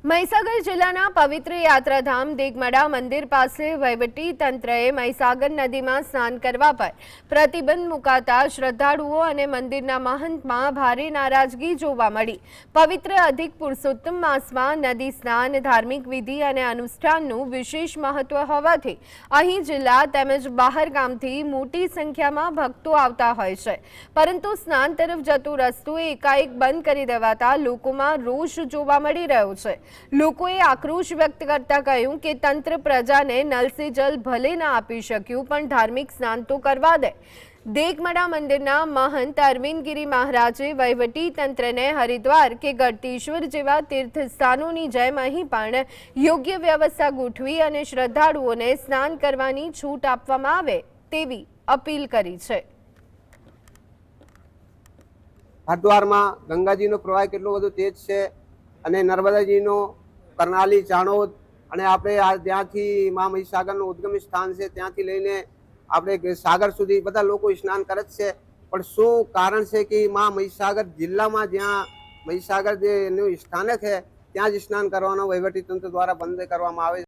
મહીસાગર જિલ્લાના પવિત્ર યાત્રાધામ દેગમડા મંદિર પાસે વહીવટી તંત્રએ મહીસાગર નદીમાં સ્નાન કરવા પર પ્રતિબંધ મુકાતા શ્રદ્ધાળુઓ અને મંદિરના મહંતમાં ભારે નારાજગી જોવા મળી। પવિત્ર અધિક પુરુષોત્તમ માસમાં નદી સ્નાન ધાર્મિક વિધિ અને અનુષ્ઠાનનું વિશેષ મહત્વ હોવાથી અહીં જિલ્લા તેમજ બહાર ગામથી મોટી સંખ્યામાં ભક્તો આવતા હોય છે, પરંતુ સ્નાન તરફ જતો રસ્તો એકાએક બંધ કરી દેવાતા લોકોમાં રોષ જોવા મળી રહ્યો છે। લોકોએ આક્રોશ વ્યક્ત કરતા કહ્યું કે તંત્ર પ્રજાને નલ સે જલ ભલે ના આપી શક્યું, પણ ધાર્મિક સ્નાન તો કરવા દે। દેગમડા મંદિરના મહંત અરવિંદગીરી મહારાજે વહીવટી તંત્રને હરિદ્વાર કે ગળતેશ્વર જેવા તીર્થ સ્થાનોની જેમ અહીં પણ યોગ્ય વ્યવસ્થા ગોઠવી અને શ્રદ્ધાળુઓને સ્નાન કરવાની છૂટ આપવામાં આવે તેવી અપીલ કરી છે। હરિદ્વારમાં ગંગાજીનો પ્રવાહ કેટલો બધો તેજ છે અને નર્મદાજીનો કરનાલી ચાણોદ અને આપણે ત્યાંથી મા મહીસાગરનું ઉદ્ગમ સ્થાન છે, ત્યાંથી લઈને આપણે સાગર સુધી બધા લોકો સ્નાન કરે જ છે। પણ શું કારણ છે કે મા મહીસાગર જિલ્લામાં જ્યાં મહીસાગર જે એનું સ્થાનક છે ત્યાં જ સ્નાન કરવાનો વહીવટી તંત્ર દ્વારા બંધ કરવામાં આવે છે।